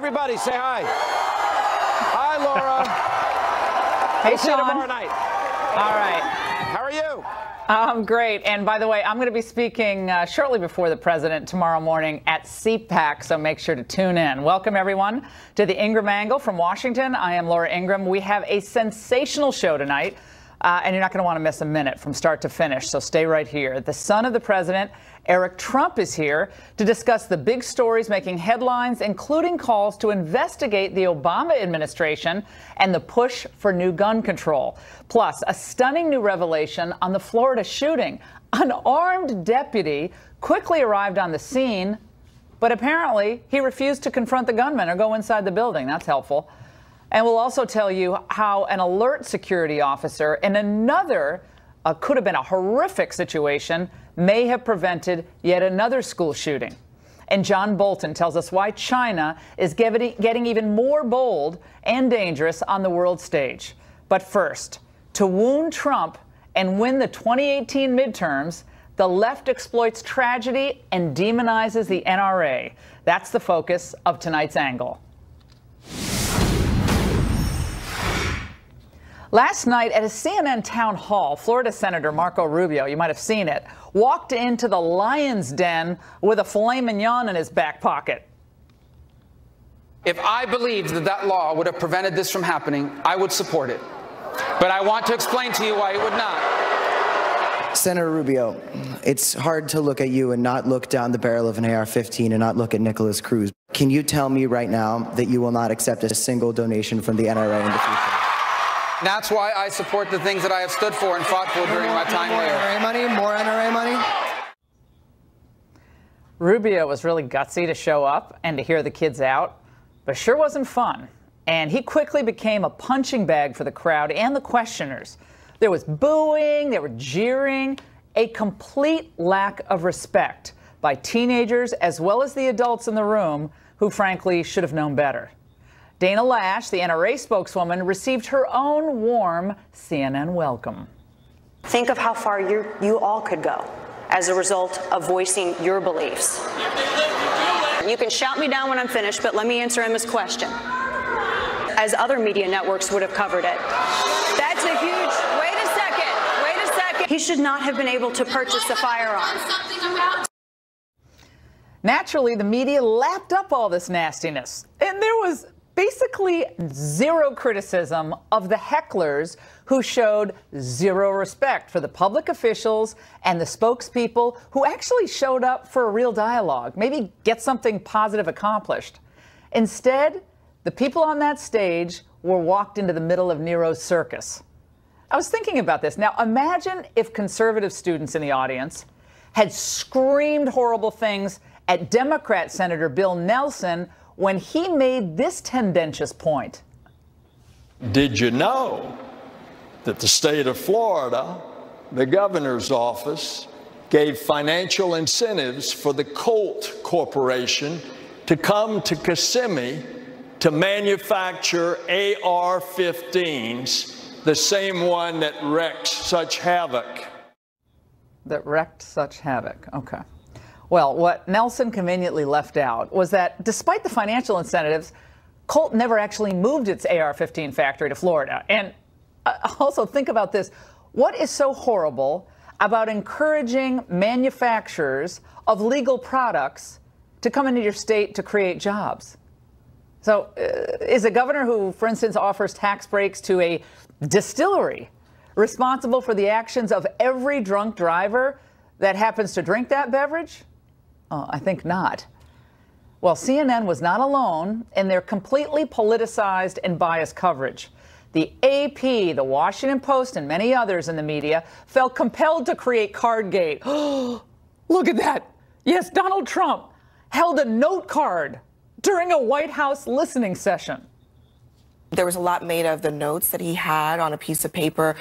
Everybody say hi. Hi, Laura. Hey, we'll see you Sean. tomorrow night. All right. How are you? Great. And by the way, I'm going to be speaking shortly before the president tomorrow morning at CPAC, so make sure to tune in. Welcome, everyone, to the Ingraham Angle from Washington. I am Laura Ingraham. We have a sensational show tonight, and you're not going to want to miss a minute from start to finish, so stay right here. The son of the president, Eric Trump, is here to discuss the big stories making headlines, including calls to investigate the Obama administration and the push for new gun control. Plus, a stunning new revelation on the Florida shooting. An armed deputy quickly arrived on the scene, but apparently he refused to confront the gunman or go inside the building. That's helpful. And we'll also tell you how an alert security officer in another could have been a horrific situation may have prevented yet another school shooting. And John Bolton tells us why China is getting even more bold and dangerous on the world stage. But first, to wound Trump and win the 2018 midterms, the left exploits tragedy and demonizes the NRA. That's the focus of tonight's angle. Last night at a CNN town hall, Florida Senator Marco Rubio, you might have seen it, walked into the lion's den with a filet mignon in his back pocket. If I believed that that law would have prevented this from happening, I would support it. But I want to explain to you why it would not. Senator Rubio, it's hard to look at you and not look down the barrel of an AR-15 and not look at Nicholas Cruz. Can you tell me right now that you will not accept a single donation from the NRA in the future? That's why I support the things that I have stood for and fought for during my time there. NRA money? More NRA money? Rubio was really gutsy to show up and to hear the kids out, but sure wasn't fun. And he quickly became a punching bag for the crowd and the questioners. There was booing, there were jeering, a complete lack of respect by teenagers as well as the adults in the room who frankly should have known better. Dana Lash, the NRA spokeswoman, received her own warm CNN welcome. Think of how far you all could go as a result of voicing your beliefs. You can shout me down when I'm finished, but let me answer Emma's question. As other media networks would have covered it. That's a huge, wait a second. He should not have been able to purchase a firearm. Naturally, the media lapped up all this nastiness, and there was basically zero criticism of the hecklers who showed zero respect for the public officials and the spokespeople who actually showed up for a real dialogue, maybe get something positive accomplished. Instead, the people on that stage were walked into the middle of Nero's circus. I was thinking about this. Now, imagine if conservative students in the audience had screamed horrible things at Democrat Senator Bill Nelson when he made this tendentious point. Did you know that the state of Florida, the governor's office, gave financial incentives for the Colt Corporation to come to Kissimmee to manufacture AR-15s, the same one that wrecked such havoc? Okay. Well, what Nelson conveniently left out was that despite the financial incentives, Colt never actually moved its AR-15 factory to Florida. And also think about this. What is so horrible about encouraging manufacturers of legal products to come into your state to create jobs? So is a governor who, for instance, offers tax breaks to a distillery responsible for the actions of every drunk driver that happens to drink that beverage? I think not. Well, CNN was not alone in their completely politicized and biased coverage. The AP, the Washington Post, and many others in the media felt compelled to create Cardgate. Look at that. Yes, Donald Trump held a note card during a White House listening session. There was a lot made of the notes that he had on a piece of paper,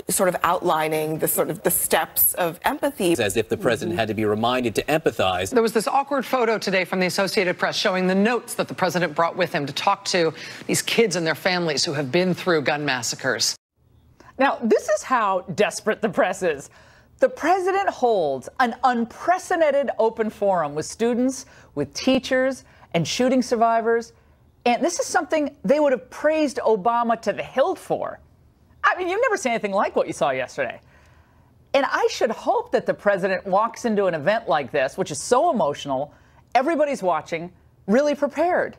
sort of outlining the steps of empathy. As if the president had to be reminded to empathize. There was this awkward photo today from the Associated Press showing the notes that the president brought with him to talk to these kids and their families who have been through gun massacres. Now, this is how desperate the press is. The president holds an unprecedented open forum with students, with teachers, and shooting survivors. And this is something they would have praised Obama to the hilt for. I mean, you've never seen anything like what you saw yesterday. And I should hope that the president walks into an event like this, which is so emotional, everybody's watching, really prepared.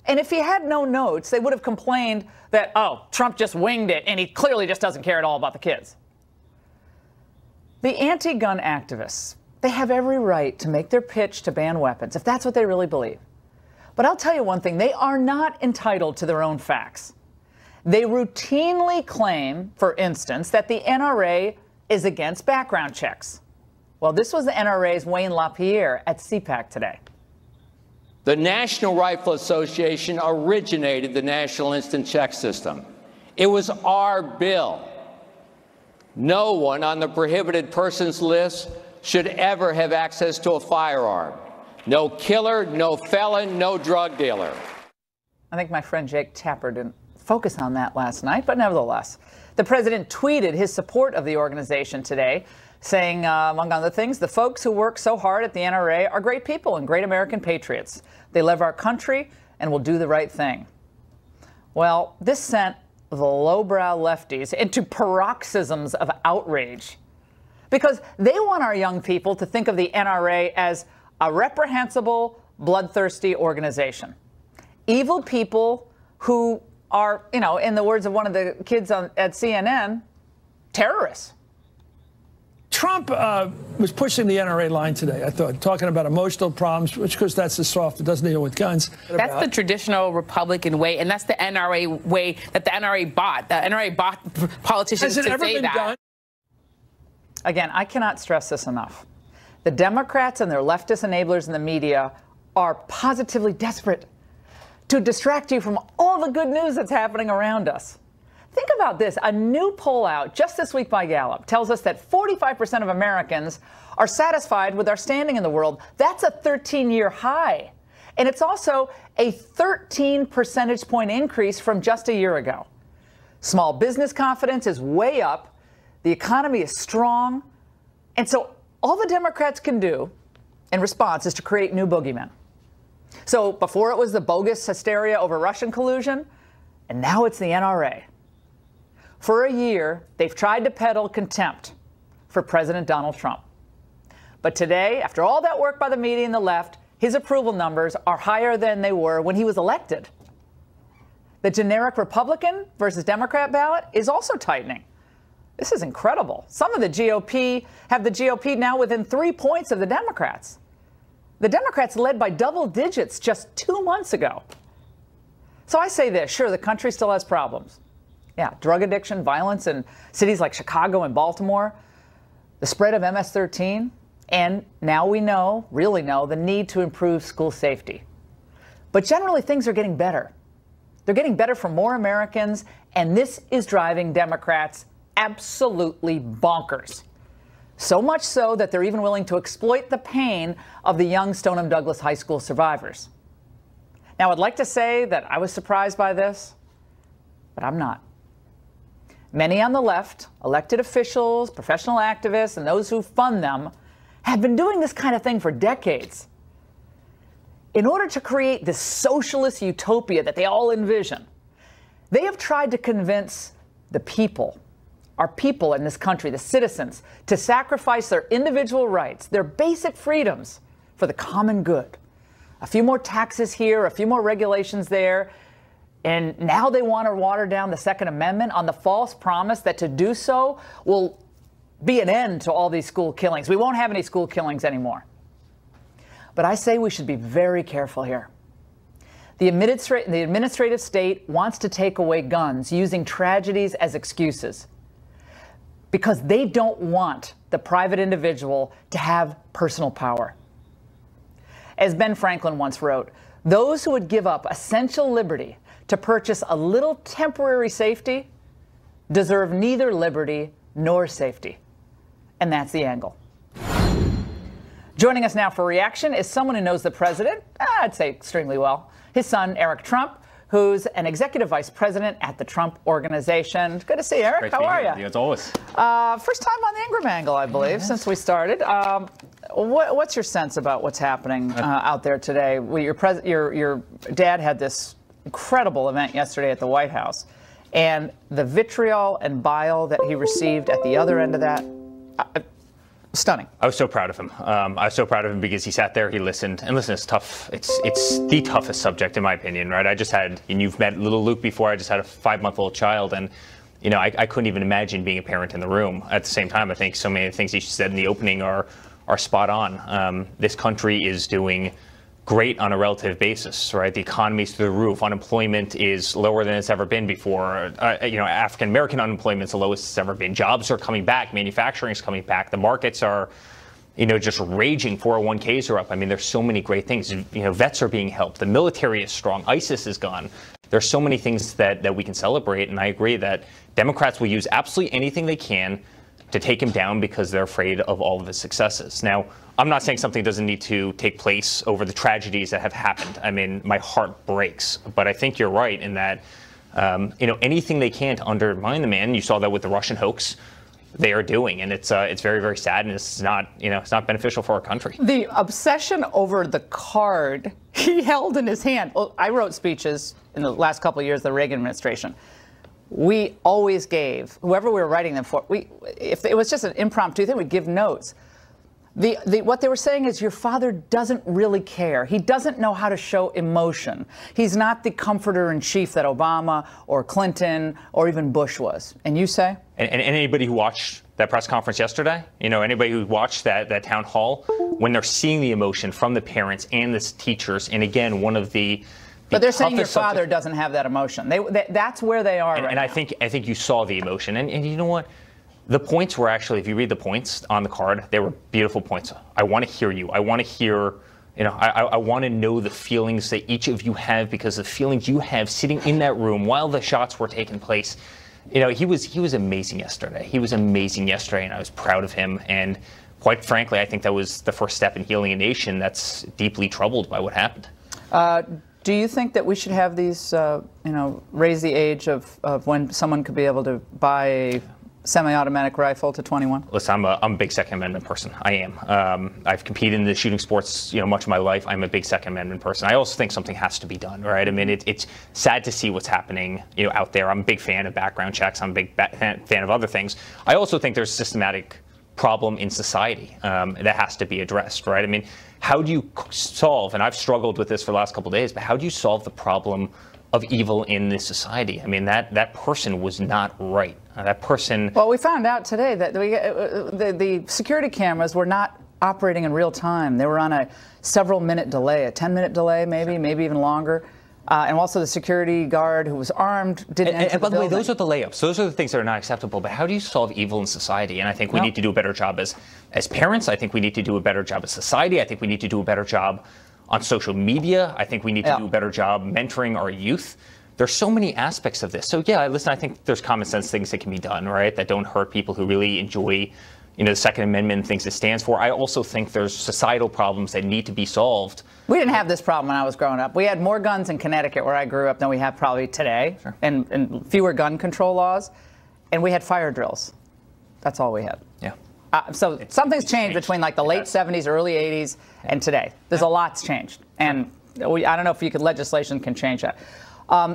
And if he had no notes, they would have complained that, oh, Trump just winged it, and he clearly just doesn't care at all about the kids. The anti-gun activists, they have every right to make their pitch to ban weapons, if that's what they really believe. But I'll tell you one thing, they are not entitled to their own facts. They routinely claim, for instance, that the NRA is against background checks. Well, this was the NRA's Wayne LaPierre at CPAC today. The National Rifle Association originated the National Instant Check System. It was our bill. No one on the prohibited persons list should ever have access to a firearm. No killer, no felon, no drug dealer. I think my friend Jake Tapper didn't focus on that last night, but nevertheless. The president tweeted his support of the organization today, saying, among other things, the folks who work so hard at the NRA are great people and great American patriots. They love our country and will do the right thing. Well, this sent the lowbrow lefties into paroxysms of outrage because they want our young people to think of the NRA as a reprehensible, bloodthirsty organization. Evil people who are, you know, in the words of one of the kids at CNN, terrorists. Trump was pushing the NRA line today, I thought, talking about emotional problems, which, because that's the soft, it doesn't deal with guns. That's the traditional Republican way, and that's the NRA way that the NRA bought. The NRA bought politicians to say that. Done? Again, I cannot stress this enough. The Democrats and their leftist enablers in the media are positively desperate to distract you from all the good news that's happening around us. Think about this. A new poll out just this week by Gallup tells us that 45% of Americans are satisfied with our standing in the world. That's a 13-year high. And it's also a 13 percentage point increase from just a year ago. Small business confidence is way up. The economy is strong. And so all the Democrats can do in response is to create new boogeymen. So before it was the bogus hysteria over Russian collusion, and now it's the NRA. For a year, they've tried to peddle contempt for President Donald Trump. But today, after all that work by the media and the left, his approval numbers are higher than they were when he was elected. The generic Republican versus Democrat ballot is also tightening. This is incredible. Some of the GOP have the GOP now within 3 points of the Democrats. The Democrats led by double digits just 2 months ago. So I say this, sure, the country still has problems. Yeah, drug addiction, violence in cities like Chicago and Baltimore, the spread of MS-13, and now we know, really know, the need to improve school safety. But generally, things are getting better. They're getting better for more Americans, and this is driving Democrats absolutely bonkers. So much so that they're even willing to exploit the pain of the young Stoneham Douglas High School survivors. Now, I'd like to say that I was surprised by this, but I'm not. Many on the left, elected officials, professional activists, and those who fund them have been doing this kind of thing for decades. In order to create this socialist utopia that they all envision, they have tried to convince the people, our people in this country, the citizens, to sacrifice their individual rights, their basic freedoms, for the common good. A few more taxes here, a few more regulations there, and now they want to water down the Second Amendment on the false promise that to do so will be an end to all these school killings. We won't have any school killings anymore. But I say we should be very careful here. The administrative state wants to take away guns using tragedies as excuses because they don't want the private individual to have personal power. As Ben Franklin once wrote, those who would give up essential liberty to purchase a little temporary safety deserve neither liberty nor safety. And that's the angle. Joining us now for reaction is someone who knows the president, I'd say extremely well, his son, Eric Trump, who's an executive vice president at the Trump Organization. Good to see you, Eric. How are you? As always. First time on the Ingraham angle, I believe, since we started. what's your sense about what's happening out there today? Well, your dad had this incredible event yesterday at the White House, and the vitriol and bile that he received at the other end of that, stunning. I was so proud of him. I was so proud of him because he sat there, he listened, and listen, it's tough. It's the toughest subject in my opinion, right? I just had, and you've met little Luke before. I just had a 5-month-old child, and I couldn't even imagine being a parent in the room. At the same time, I think so many of the things he said in the opening are spot on. This country is doing great on a relative basis, right? The economy's through the roof. Unemployment is lower than it's ever been before. African American unemployment's the lowest it's ever been. Jobs are coming back. Manufacturing is coming back. The markets are, just raging. 401ks are up. I mean, there's so many great things. Vets are being helped. The military is strong. ISIS is gone. There's so many things that we can celebrate, and I agree that Democrats will use absolutely anything they can to take him down because they're afraid of all of his successes. Now, I'm not saying something doesn't need to take place over the tragedies that have happened. I mean, my heart breaks, but I think you're right in that, anything they can to undermine the man. You saw that with the Russian hoax. They are doing, and it's very, very sad, and it's not beneficial for our country. The obsession over the card he held in his hand. Well, I wrote speeches in the last couple of years of the Reagan administration. We always gave, whoever we were writing them for, if it was just an impromptu thing, we'd give notes. What they were saying is your father doesn't really care. He doesn't know how to show emotion. He's not the comforter-in-chief that Obama or Clinton or even Bush was. And you say? And anybody who watched that press conference yesterday, anybody who watched that town hall, when they're seeing the emotion from the parents and the teachers, and again, one of the but they're saying your father doesn't have that emotion. That's where they are right now. And I think you saw the emotion. And you know what? The points were actually, if you read the points on the card, they were beautiful points. I want to hear you. I want to hear, I want to know the feelings that each of you have, because the feelings you have sitting in that room while the shots were taking place. He was amazing yesterday. He was amazing yesterday, and I was proud of him. And quite frankly, I think that was the first step in healing a nation that's deeply troubled by what happened. Do you think that we should have these, raise the age of when someone could be able to buy a semi-automatic rifle to 21? Listen, I'm a big Second Amendment person. I am. I've competed in the shooting sports, much of my life. I'm a big Second Amendment person. I also think something has to be done, right? I mean, it's sad to see what's happening, out there. I'm a big fan of background checks. I'm a big fan of other things. I also think there's a systematic problem in society that has to be addressed, right? I mean, how do you solve, and I've struggled with this for the last couple of days, but how do you solve the problem of evil in this society? I mean, that person was not right. That person... Well, we found out today that the security cameras were not operating in real time. They were on a several-minute delay, a 10-minute delay maybe even longer. And also the security guard who was armed didn't enter the building. And by the way, those are the layups. Those are the things that are not acceptable. But how do you solve evil in society? And I think we need to do a better job as parents. I think we need to do a better job as society. I think we need to do a better job on social media. I think we need to do a better job mentoring our youth. There's so many aspects of this. So yeah, listen, I think there's common sense things that can be done, right? That don't hurt people who really enjoy, the Second Amendment and things it stands for. I also think there's societal problems that need to be solved. We didn't have this problem when I was growing up. We had more guns in Connecticut, where I grew up, than we have probably today, and fewer gun control laws. And we had fire drills. That's all we had. Yeah. So something's changed between like the late 70s, early 80s, and today. There's a lot's changed. And I don't know if legislation can change that.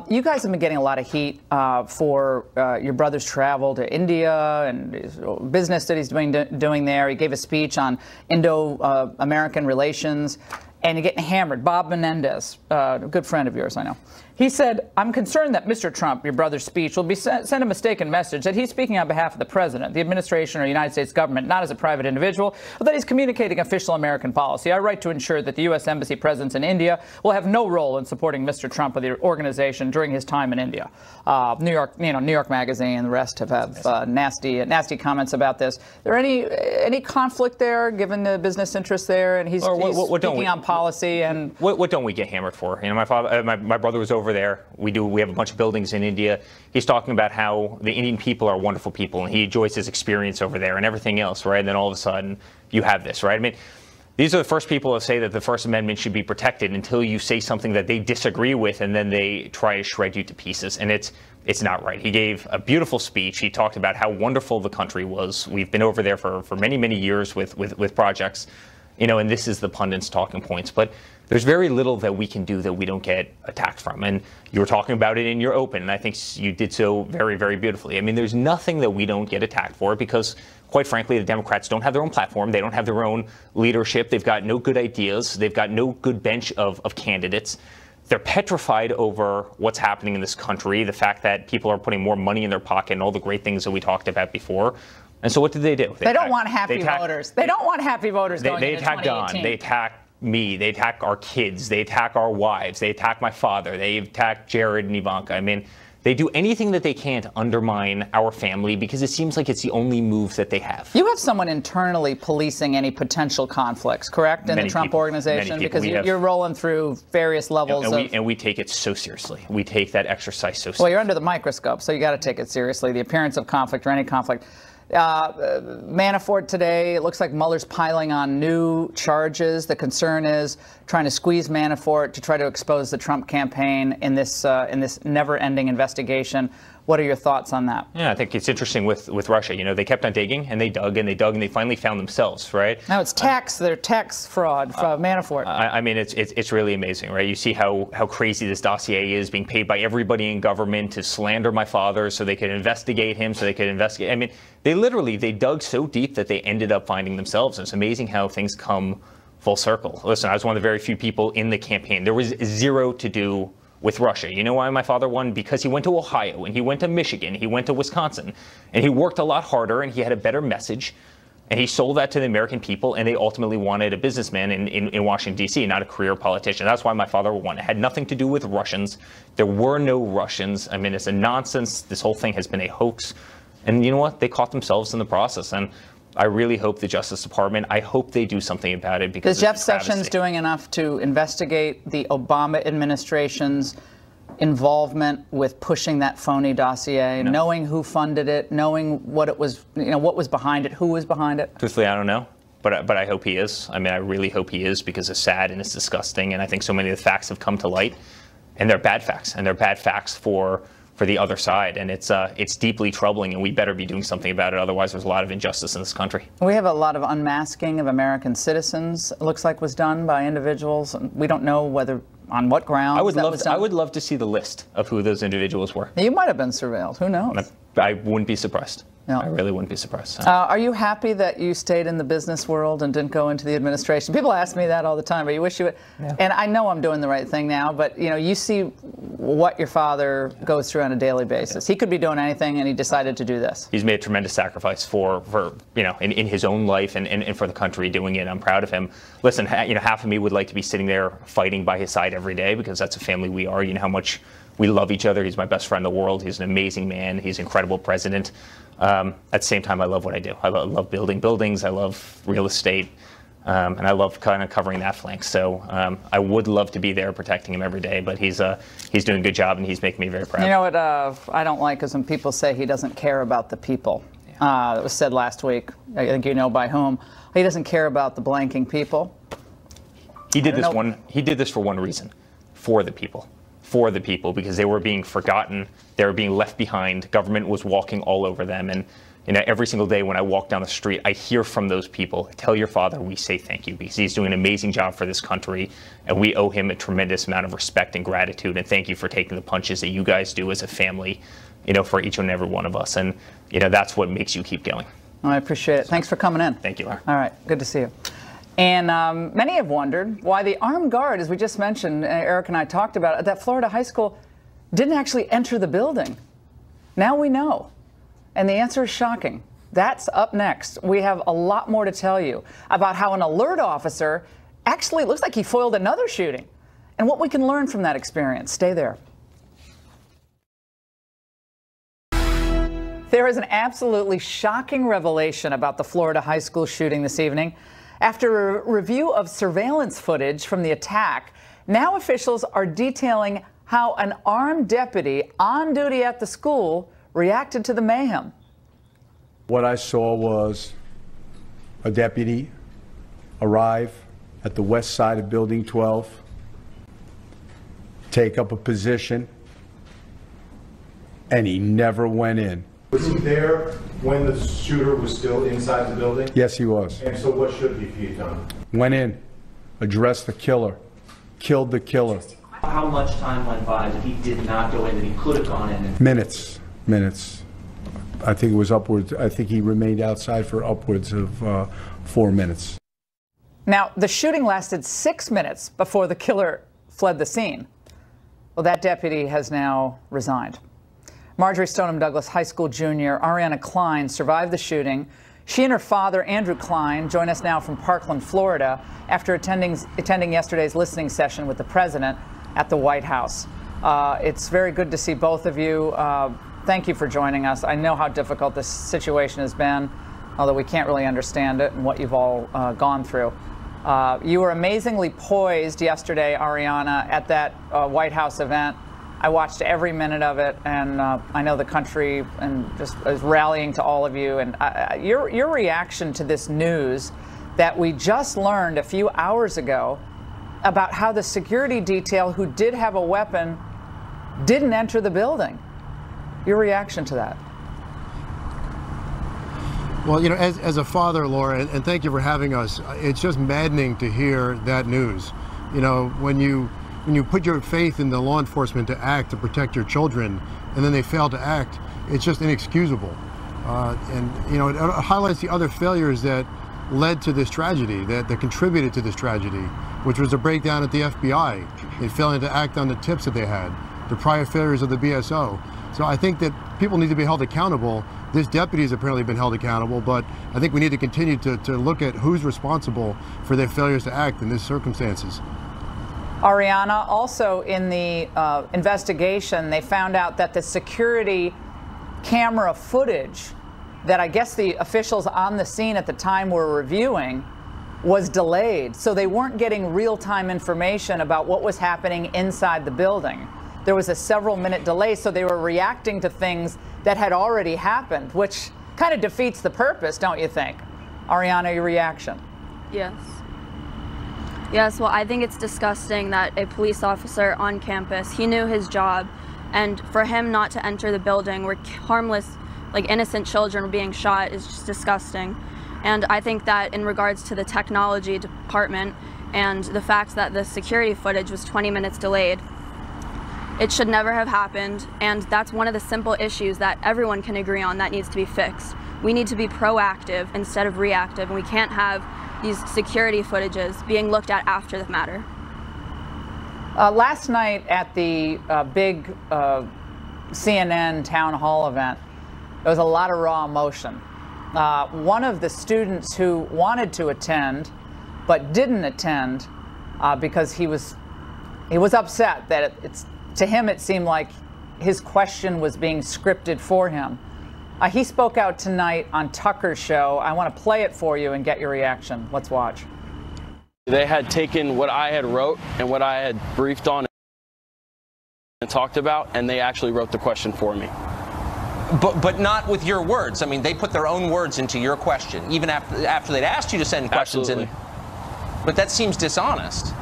You guys have been getting a lot of heat for your brother's travel to India and his business that he's doing there. He gave a speech on Indo-American relations, and you're getting hammered. Bob Menendez, a good friend of yours, I know. He said, I'm concerned that Mr. Trump, your brother's speech, will send a mistaken message that he's speaking on behalf of the president, the administration, or the United States government, not as a private individual, but that he's communicating official American policy. I write to ensure that the U.S. Embassy presence in India will have no role in supporting Mr. Trump or the organization during his time in India. New York Magazine and the rest have nasty comments about this. Is there any conflict there, given the business interests there, and he's speaking on policy? And what don't we get hammered for? My brother was over there. We have a bunch of buildings in India. He's talking about how the Indian people are wonderful people, and he enjoys his experience over there and everything else, right? And then all of a sudden you have this, right? I mean, these are the first people to say that the First Amendment should be protected until you say something that they disagree with, and then they try to shred you to pieces. And it's not right. He gave a beautiful speech. He talked about how wonderful the country was. We've been over there for many, many years with projects. and this is the pundits' talking points. But there's very little that we can do that we don't get attacked from. And you were talking about it in your open, and I think you did so very, very beautifully. I mean, there's nothing that we don't get attacked for because, quite frankly, the Democrats don't have their own platform. They don't have their own leadership. They've got no good ideas. They've got no good bench of candidates. They're petrified over what's happening in this country, the fact that people are putting more money in their pocket and all the great things that we talked about before. And so what do? They don't want happy voters. They don't want happy voters going into 2018. They attack Don. They attack me. They attack our kids. They attack our wives. They attack my father. They attack Jared and Ivanka. I mean, they do anything that they can to undermine our family because it seems like it's the only move that they have. You have someone internally policing any potential conflicts, correct, in the Trump organization? Because you're rolling through various levels and we take it so seriously. We take that exercise so seriously. Well, you're under the microscope, so you got to take it seriously. The appearance of conflict or any conflict. Manafort today, it looks like Mueller's piling on new charges. The concern is trying to squeeze Manafort to try to expose the Trump campaign in this never-ending investigation. What are your thoughts on that? Yeah, I think it's interesting with Russia. They kept on digging and they dug and they dug and they finally found themselves, right? Now it's their tax fraud, Manafort. I mean, it's really amazing, right? You see how crazy this dossier is, being paid by everybody in government to slander my father so they could investigate him, so they could investigate. I mean, they dug so deep that they ended up finding themselves. And it's amazing how things come full circle. Listen, I was one of the very few people in the campaign. There was zero to do with Russia. You know why my father won? Because he went to Ohio and he went to Michigan, he went to Wisconsin, and he worked a lot harder and he had a better message and he sold that to the American people, and they ultimately wanted a businessman in Washington, D.C., not a career politician. That's why my father won. It had nothing to do with Russians. There were no Russians. I mean, it's a nonsense. This whole thing has been a hoax. And you know what? They caught themselves in the process. And I really hope the Justice Department, I hope they do something about it. Because is Jeff Sessions doing enough to investigate the Obama administration's involvement with pushing that phony dossier, knowing who funded it, knowing what it was, what was behind it, who was behind it? Truthfully, I don't know. But I hope he is. I mean, I really hope he is, because it's sad and it's disgusting. And I think so many of the facts have come to light, and they're bad facts, and they're bad facts for the other side, and it's deeply troubling, and we better be doing something about it. Otherwise, there's a lot of injustice in this country. We have a lot of unmasking of American citizens, it looks like, was done by individuals. We don't know on what grounds I would love to see the list of who those individuals were. You might have been surveilled. Who knows? I wouldn't be surprised. No. I really wouldn't be surprised. Are you happy that you stayed in the business world and didn't go into the administration? People ask me that all the time, but you wish you would. Yeah. And I know I'm doing the right thing now, but you see what your father goes through on a daily basis. He could be doing anything, and he decided to do this. He's made a tremendous sacrifice for in his own life and for the country doing it. I'm proud of him. Listen, half of me would like to be sitting there fighting by his side every day, because that's a family we are. You know how much we love each other. He's my best friend in the world. He's an amazing man. He's an incredible president. At the same time, I love what I do. I love building buildings. I love real estate. And I love kind of covering that flank. So I would love to be there protecting him every day. But he's doing a good job, and he's making me very proud. You know what I don't like is when people say he doesn't care about the people. It was said last week. I think you know by whom. He doesn't care about the blanking people. He did this for one reason, for the people. For the people, because they were being forgotten, they were being left behind. Government was walking all over them, and every single day when I walk down the street, I hear from those people. Tell your father we say thank you, because he's doing an amazing job for this country, and we owe him a tremendous amount of respect and gratitude. And thank you for taking the punches that you guys do as a family, for each and every one of us. And that's what makes you keep going. Well, I appreciate it. Thanks for coming in. Thank you, Laura. All right, good to see you. And many have wondered why the armed guard, as we just mentioned, Eric and I talked about, at that Florida high school didn't actually enter the building. Now we know. And the answer is shocking. That's up next. We have a lot more to tell you about how an alert officer actually looks like he foiled another shooting, and what we can learn from that experience. Stay there. There is an absolutely shocking revelation about the Florida high school shooting this evening. After a review of surveillance footage from the attack, now officials are detailing how an armed deputy on duty at the school reacted to the mayhem. What I saw was a deputy arrive at the west side of Building 12, take up a position, and he never went in. Was he there when the shooter was still inside the building? Yes, he was. And so what should he have done? Went in, addressed the killer, killed the killer. How much time went by that he did not go in, that he could have gone in? Minutes. I think it was upwards. I think he remained outside for upwards of 4 minutes. Now, the shooting lasted 6 minutes before the killer fled the scene. Well, that deputy has now resigned. Marjorie Stoneham Douglas High School junior Ariana Klein survived the shooting. She and her father, Andrew Klein, join us now from Parkland, Florida, after attending yesterday's listening session with the president at the White House. It's very good to see both of you. Thank you for joining us. I know how difficult this situation has been, although we can't really understand it and what you've all gone through. You were amazingly poised yesterday, Ariana, at that White House event. I watched every minute of it, and I know the country and just is rallying to all of you. And your reaction to this news that we just learned a few hours ago about how the security detail who did have a weapon didn't enter the building. Your reaction to that? Well, you know, as a father, Laura, and thank you for having us, it's just maddening to hear that news. You know, when you put your faith in the law enforcement to act to protect your children, and then they fail to act, it's just inexcusable. And, you know, it highlights the other failures that led to this tragedy, that contributed to this tragedy, which was a breakdown at the FBI in failing to act on the tips that they had, the prior failures of the BSO. So I think that people need to be held accountable. This deputy has apparently been held accountable, but I think we need to continue to look at who's responsible for their failures to act in these circumstances. Ariana, also in the investigation, they found out that the security camera footage that I guess the officials on the scene at the time were reviewing was delayed. So they weren't getting real-time information about what was happening inside the building. There was a several-minute delay, so they were reacting to things that had already happened, which kind of defeats the purpose, don't you think? Ariana, your reaction? Yes. Yes, well, I think it's disgusting that a police officer on campus, he knew his job, and for him not to enter the building where harmless, like innocent children were being shot is just disgusting. And I think that in regards to the technology department and the fact that the security footage was 20 minutes delayed, it should never have happened, and that's one of the simple issues that everyone can agree on that needs to be fixed. We need to be proactive instead of reactive, and we can't have these security footages being looked at after the matter. Last night at the big CNN town hall event, there was a lot of raw emotion. One of the students who wanted to attend but didn't attend because he was upset that to him it seemed like his question was being scripted for him. He spoke out tonight on Tucker's show. I want to play it for you and get your reaction. Let's watch. They had taken what I had wrote and what I had briefed on and talked about, and they actually wrote the question for me. But not with your words. I mean, they put their own words into your question, even after they'd asked you to send questions in. But that seems dishonest.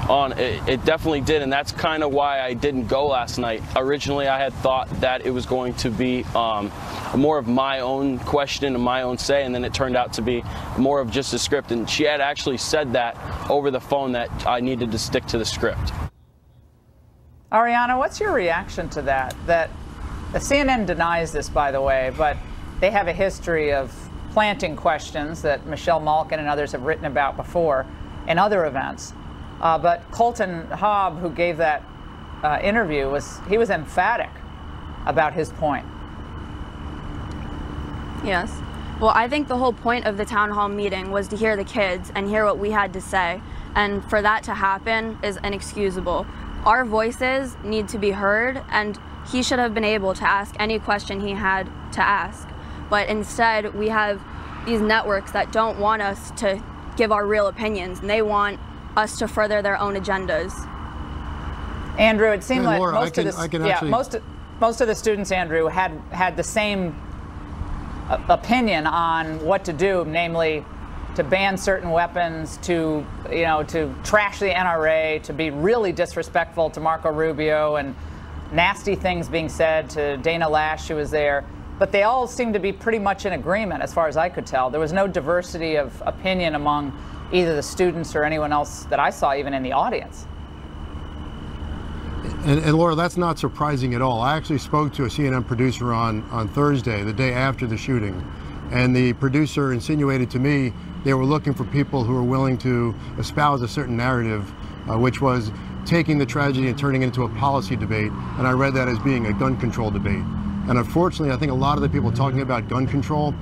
It definitely did, and that's kind of why I didn't go last night. Originally, I had thought that it was going to be more of my own question and my own say, and then it turned out to be more of just a script. And she had actually said that over the phone that I needed to stick to the script. Ariana, what's your reaction to that? That the CNN denies this, by the way, but they have a history of planting questions that Michelle Malkin and others have written about before in other events. But Colton Hobb, who gave that interview, was emphatic about his point. Yes. Well, I think the whole point of the town hall meeting was to hear the kids and hear what we had to say. And for that to happen is inexcusable. Our voices need to be heard, and he should have been able to ask any question he had to ask. But instead, we have these networks that don't want us to give our real opinions, and they want us to further their own agendas. Andrew, it seemed like Laura, most of the students, Andrew, had the same opinion on what to do, namely to ban certain weapons, to trash the NRA, to be really disrespectful to Marco Rubio, and nasty things being said to Dana Lash, who was there. but they all seem to be pretty much in agreement as far as I could tell. There was no diversity of opinion among either the students or anyone else that I saw even in the audience. And Laura, that's not surprising at all. I actually spoke to a CNN producer on Thursday, the day after the shooting, and the producer insinuated to me they were looking for people who were willing to espouse a certain narrative, which was taking the tragedy and turning it into a policy debate, and I read that as being a gun control debate. And unfortunately, I think a lot of the people talking about gun control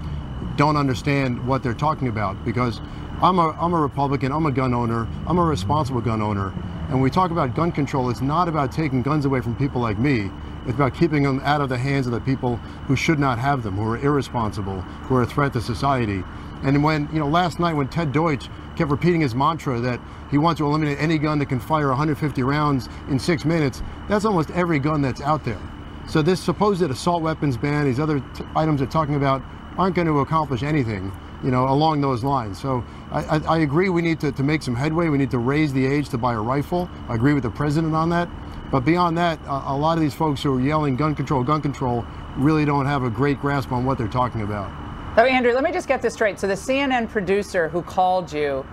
don't understand what they're talking about, because I'm a Republican, I'm a gun owner, I'm a responsible gun owner. And when we talk about gun control, it's not about taking guns away from people like me. It's about keeping them out of the hands of the people who should not have them, who are irresponsible, who are a threat to society. And when, last night when Ted Deutsch kept repeating his mantra that he wants to eliminate any gun that can fire 150 rounds in 6 minutes, that's almost every gun that's out there. So this supposed assault weapons ban, these other items they're talking about, aren't going to accomplish anything, along those lines. So I agree we need to make some headway. We need to raise the age to buy a rifle. I agree with the president on that. But beyond that, a lot of these folks who are yelling gun control, really don't have a great grasp on what they're talking about. So, Andrew, let me just get this straight. So the CNN producer who called you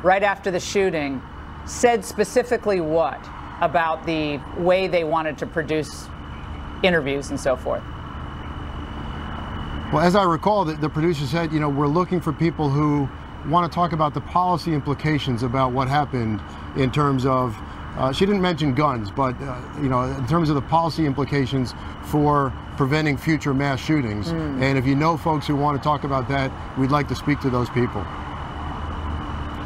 right after the shooting said specifically what about the way they wanted to produce interviews and so forth? Well, as I recall, the producer said, we're looking for people who want to talk about the policy implications about what happened in terms of, she didn't mention guns, but, in terms of the policy implications for preventing future mass shootings. And if you know folks who want to talk about that, we'd like to speak to those people.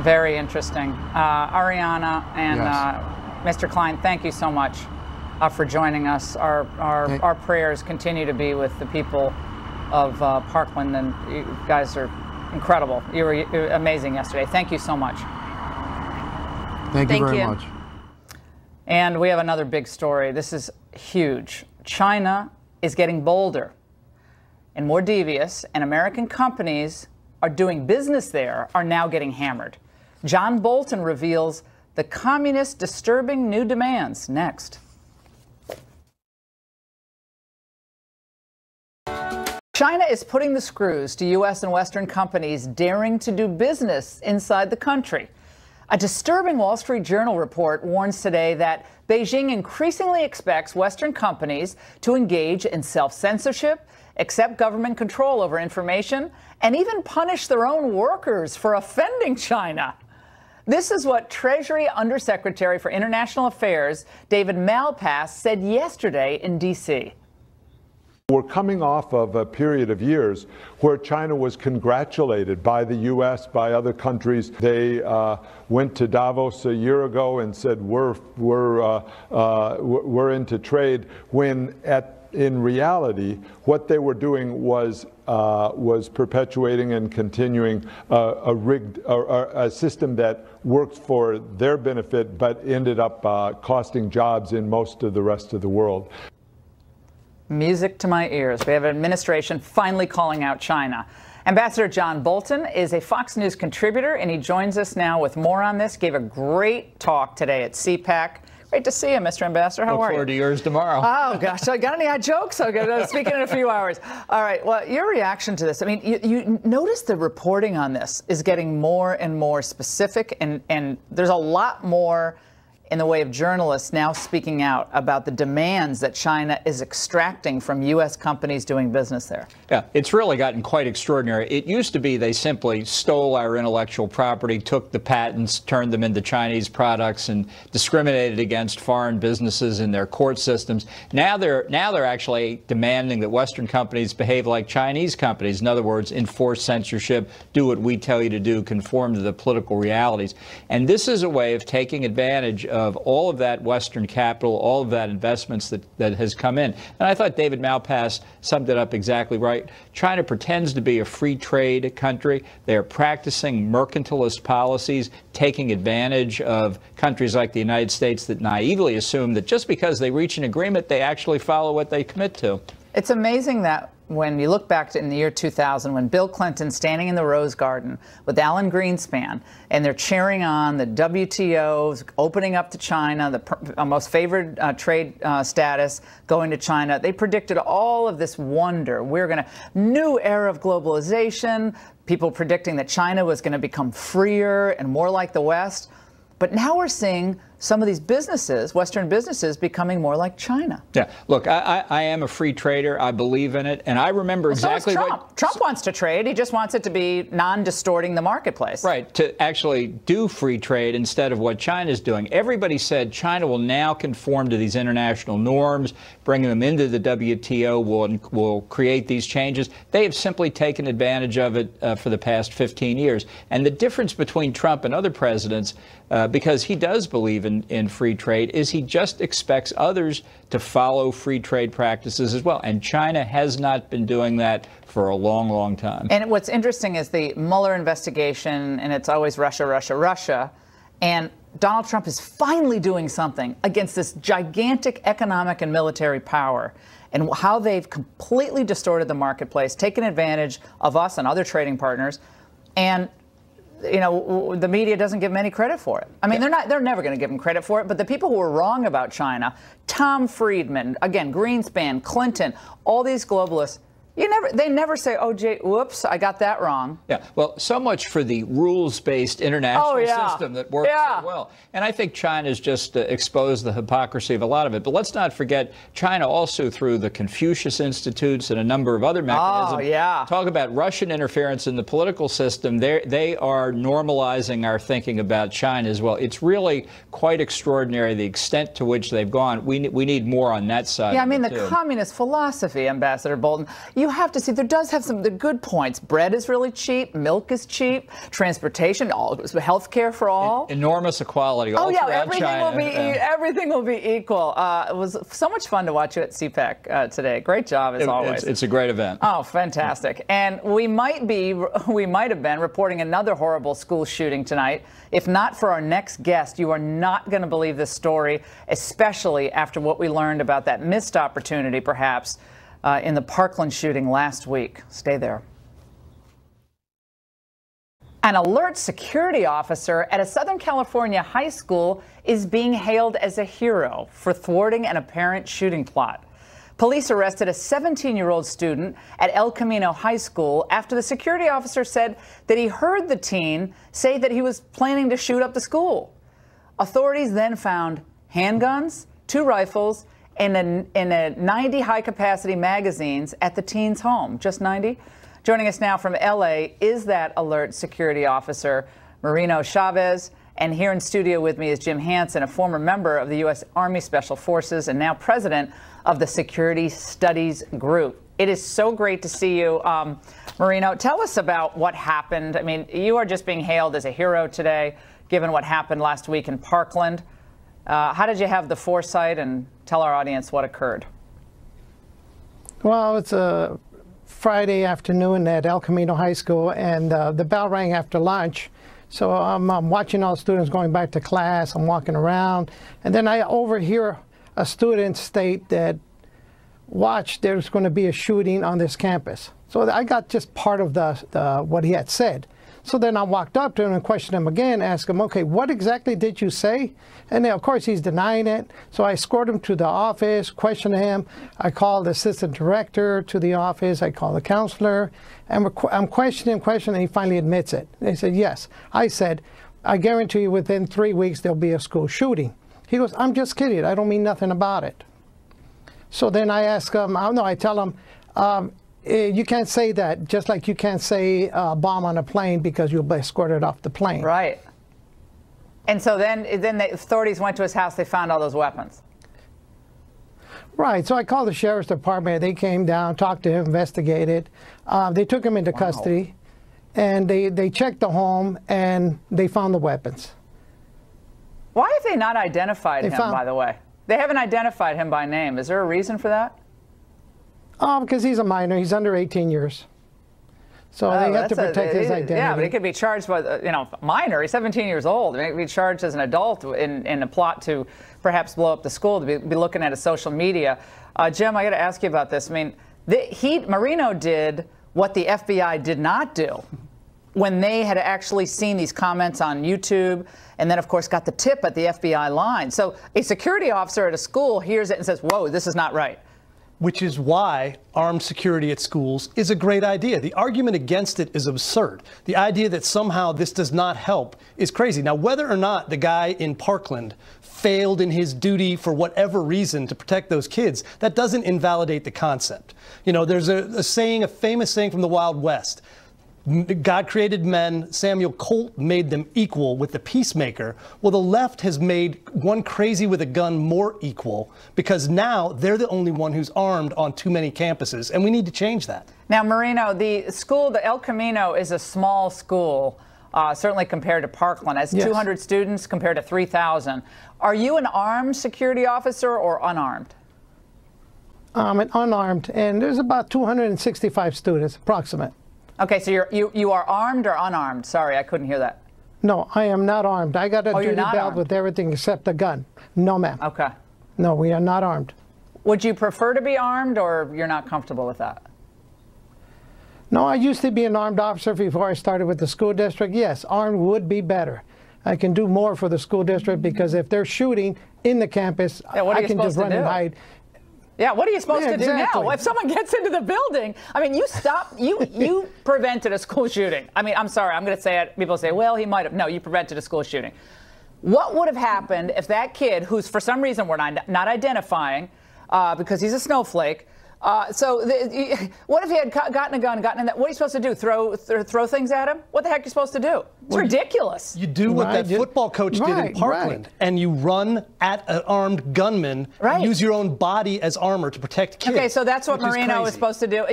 Very interesting. Ariana and Yes. Mr. Klein, thank you so much for joining us. Our prayers continue to be with the people of Parkland, and you guys are incredible. You were amazing yesterday. Thank you so much. Thank you very much. And we have another big story. This is huge. China is getting bolder and more devious, and American companies are doing business there are now getting hammered. John Bolton reveals the communists' disturbing new demands next. China is putting the screws to U.S. and Western companies daring to do business inside the country. A disturbing Wall Street Journal report warns today that Beijing increasingly expects Western companies to engage in self-censorship, accept government control over information, and even punish their own workers for offending China. This is what Treasury Undersecretary for International Affairs David Malpass said yesterday in D.C. We're coming off of a period of years where China was congratulated by the U.S., by other countries. They went to Davos a year ago and said, we're into trade, when in reality, what they were doing was perpetuating and continuing a rigged a system that worked for their benefit, but ended up costing jobs in most of the rest of the world. Music to my ears. We have an administration finally calling out China. Ambassador John Bolton is a Fox News contributor, and he joins us now with more on this. Gave a great talk today at CPAC. Great to see you, Mr. Ambassador. How are you? Look forward to yours tomorrow. Oh, gosh. So I got any jokes? I'm going to speak in a few hours. All right. Well, your reaction to this. I mean, you notice the reporting on this is getting more and more specific, and there's a lot more in the way of journalists now speaking out about the demands that China is extracting from U.S. companies doing business there. Yeah, it's really gotten quite extraordinary. It used to be they simply stole our intellectual property, took the patents, turned them into Chinese products, and discriminated against foreign businesses in their court systems. Now they're actually demanding that Western companies behave like Chinese companies. In other words, enforce censorship, do what we tell you to do, conform to the political realities. And this is a way of taking advantage of all of that Western capital, all of that investments that has come in. And I thought David Malpass summed it up exactly right. China pretends to be a free trade country. They're practicing mercantilist policies, taking advantage of countries like the United States that naively assume that just because they reach an agreement, they actually follow what they commit to. It's amazing that when you look back to in the year 2000, when Bill Clinton standing in the Rose Garden with Alan Greenspan, and they're cheering on the WTO opening up to China, the most favored trade status going to China. They predicted all of this wonder. We're going to new era of globalization. People predicting that China was going to become freer and more like the West. But now we're seeing some of these businesses, Western businesses, becoming more like China. Yeah, look, I am a free trader. I believe in it. And I remember exactly what Trump wants to trade. He just wants it to be non-distorting the marketplace. Right, to actually do free trade instead of what China's doing. Everybody said China will now conform to these international norms, bringing them into the WTO will create these changes. They have simply taken advantage of it for the past 15 years. And the difference between Trump and other presidents, because he does believe in free trade, is he just expects others to follow free trade practices as well. And China has not been doing that for a long, long time. And what's interesting is the Mueller investigation, and it's always Russia, Russia, Russia. And Donald Trump is finally doing something against this gigantic economic and military power, and how they've completely distorted the marketplace, taken advantage of us and other trading partners. And you know, the media doesn't give them any credit for it. I mean, they're never going to give them credit for it. But the people who were wrong about China, Tom Friedman, again, Greenspan, Clinton, all these globalists, they never say, oh, gee, whoops, I got that wrong. Yeah, well, so much for the rules-based international system that works so well. And I think China's just exposed the hypocrisy of a lot of it. But let's not forget, China also, through the Confucius Institutes and a number of other mechanisms, talk about Russian interference in the political system. They are normalizing our thinking about China as well. It's really quite extraordinary the extent to which they've gone. We need more on that side. Yeah, I mean, the communist philosophy, Ambassador Bolton, you have to see, there does have some the good points. Bread is really cheap. Milk is cheap. Transportation, health care for all. Enormous equality all throughout China. Everything will be equal. It was so much fun to watch you at CPAC today. Great job, as always. It's a great event. Oh, fantastic. And we might have been reporting another horrible school shooting tonight. If not for our next guest, you are not going to believe this story, especially after what we learned about that missed opportunity, perhaps, in the Parkland shooting last week. Stay there. An alert security officer at a Southern California high school is being hailed as a hero for thwarting an apparent shooting plot. Police arrested a 17-year-old student at El Camino High School after the security officer said that he heard the teen say that he was planning to shoot up the school. Authorities then found handguns, 2 rifles, and 90 high-capacity magazines at the teen's home. Just 90? Joining us now from L.A. is that alert security officer, Marino Chavez. And here in studio with me is Jim Hansen, a former member of the U.S. Army Special Forces and now president of the Security Studies Group. It is so great to see you. Marino, tell us about what happened. I mean, you are just being hailed as a hero today, given what happened last week in Parkland. How did you have the foresight, and tell our audience what occurred? Well, it's a Friday afternoon at El Camino High School, and the bell rang after lunch. So I'm watching all the students going back to class. I'm walking around, and then I overhear a student state that, watch, there's going to be a shooting on this campus. So I got just part of what he had said. So then I walked up to him and questioned him again, asked him, okay, what exactly did you say? And then, of course, he's denying it. So I escorted him to the office, questioned him. I called the assistant director to the office. I called the counselor. And I'm questioning him, and he finally admits it. They said, yes. I said, I guarantee you within 3 weeks there'll be a school shooting. He goes, I'm just kidding. I don't mean nothing about it. So then I ask him, I tell him, you can't say that, just like you can't say bomb on a plane because you'll be escorted off the plane. Right. And so then the authorities went to his house. They found all those weapons. Right. So I called the sheriff's department. They came down, talked to him, investigated. They took him into custody, and they checked the home, and they found the weapons. Why have they not identified him, by the way? They haven't identified him by name. Is there a reason for that? Because he's a minor. He's under 18 years. So they have to protect his identity. Yeah, but he could be charged by, minor. He's 17 years old. He could be charged as an adult in a plot to perhaps blow up the school, to be looking at his social media. Jim, I got to ask you about this. I mean, Marino did what the FBI did not do when they had actually seen these comments on YouTube, and then, of course, got the tip at the FBI line. So a security officer at a school hears it and says, whoa, this is not right. Which is why armed security at schools is a great idea. The argument against it is absurd. The idea that somehow this does not help is crazy. Now, whether or not the guy in Parkland failed in his duty for whatever reason to protect those kids, that doesn't invalidate the concept. You know, there's a famous saying from the Wild West. God created men, Samuel Colt made them equal with the peacemaker. Well, the left has made one crazy with a gun more equal because now they're the only one who's armed on too many campuses, and we need to change that. Now, Marino, the school, the El Camino, is a small school, certainly compared to Parkland. It has 200 students compared to 3,000. Are you an armed security officer or unarmed? I'm unarmed, and there's about 265 students, approximate. Okay, so you are armed or unarmed? Sorry, I couldn't hear that. No, I am not armed. I got a duty belt with everything except a gun. No, ma'am. Okay. No, we are not armed. Would you prefer to be armed, or you're not comfortable with that? No, I used to be an armed officer before I started with the school district. Yes, armed would be better. I can do more for the school district because if they're shooting in the campus, I can just run and hide. Yeah, what are you supposed to do now? If someone gets into the building, I mean, you prevented a school shooting. I mean, I'm sorry, I'm going to say it. People say, well, he might have. No, you prevented a school shooting. What would have happened if that kid, who's for some reason we're not identifying because he's a snowflake, what if he had gotten a gun, gotten in that? What are you supposed to do? Throw things at him? What the heck are you supposed to do? It's ridiculous. You do what that football coach did in Parkland, and you run at an armed gunman, and use your own body as armor to protect kids. Okay, so that's what Marino is supposed to do.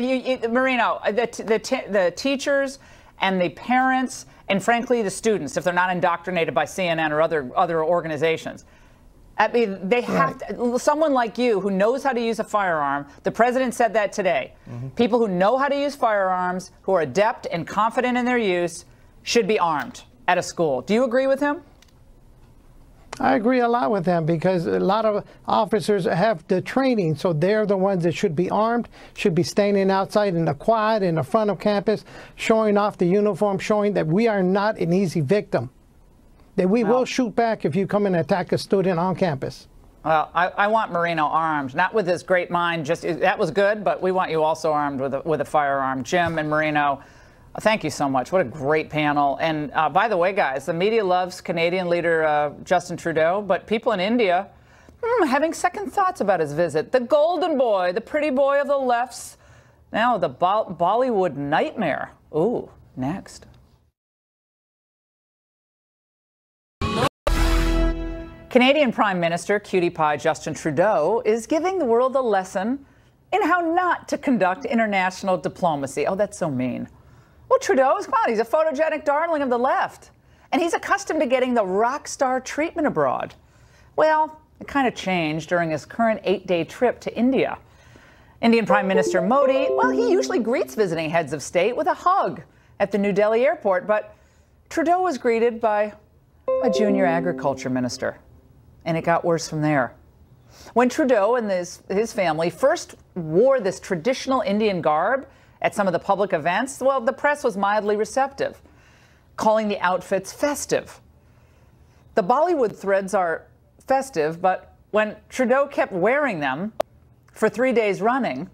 Marino, the teachers and the parents, and frankly the students, if they're not indoctrinated by CNN or other organizations. I mean, they have to, someone like you who knows how to use a firearm. The president said that today. People who know how to use firearms, who are adept and confident in their use, should be armed at a school. Do you agree with him? I agree a lot with him because a lot of officers have the training, so they're the ones that should be armed, should be standing outside in the quad in the front of campus, showing off the uniform, showing that we are not an easy victim. That we will shoot back if you come and attack a student on campus. Well, I want Marino armed, not with his great mind. That was good, but we want you also armed with a firearm. Jim and Marino, thank you so much. What a great panel. And by the way, guys, the media loves Canadian leader Justin Trudeau, but people in India having second thoughts about his visit. The golden boy, the pretty boy of the left's, now the Bollywood nightmare. Ooh, next. Canadian Prime Minister Cutie Pie Justin Trudeau is giving the world a lesson in how not to conduct international diplomacy. Oh, that's so mean. Well, Trudeau's, come on, he's a photogenic darling of the left. And he's accustomed to getting the rock star treatment abroad. Well, it kind of changed during his current 8-day trip to India. Indian Prime Minister Modi, well, he usually greets visiting heads of state with a hug at the New Delhi airport, but Trudeau was greeted by a junior agriculture minister. And it got worse from there. When Trudeau and his family first wore this traditional Indian garb at some of the public events, well, the press was mildly receptive, calling the outfits festive. The Bollywood threads are festive, but when Trudeau kept wearing them for 3 days running,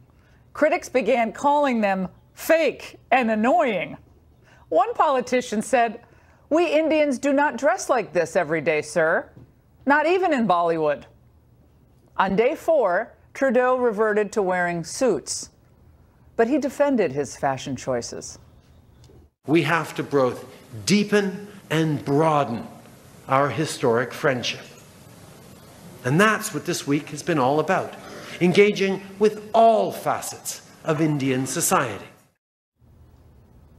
critics began calling them fake and annoying. One politician said, "We Indians do not dress like this every day, sir. Not even in Bollywood." On day 4, Trudeau reverted to wearing suits, but he defended his fashion choices. We have to both deepen and broaden our historic friendship. And that's what this week has been all about, engaging with all facets of Indian society.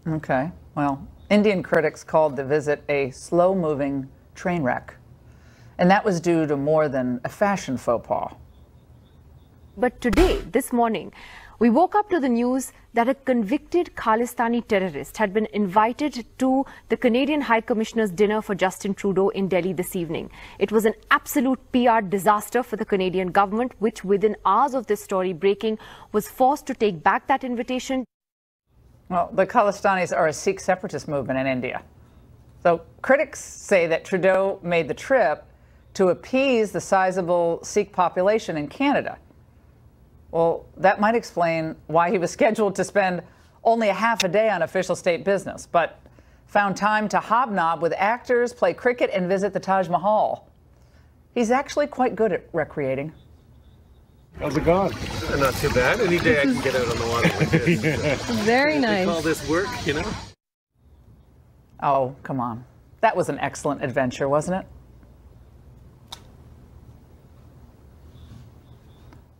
Okay, well, Indian critics called the visit a slow-moving train wreck. And that was due to more than a fashion faux pas. But today, this morning, We woke up to the news that a convicted Khalistani terrorist had been invited to the Canadian High Commissioner's dinner for Justin Trudeau in Delhi this evening. It was an absolute PR disaster for the Canadian government, which within hours of this story breaking was forced to take back that invitation. Well, the Khalistanis are a Sikh separatist movement in India. So critics say that Trudeau made the trip to appease the sizable Sikh population in Canada. Well, that might explain why he was scheduled to spend only a half a day on official state business, but found time to hobnob with actors, play cricket, and visit the Taj Mahal. He's actually quite good at recreating. How's it going? Not too bad. Any day I can get out on the water like this. Very nice. They call this work, you know? Oh, come on. That was an excellent adventure, wasn't it?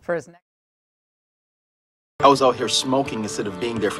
For his next I was out here smoking instead of being there for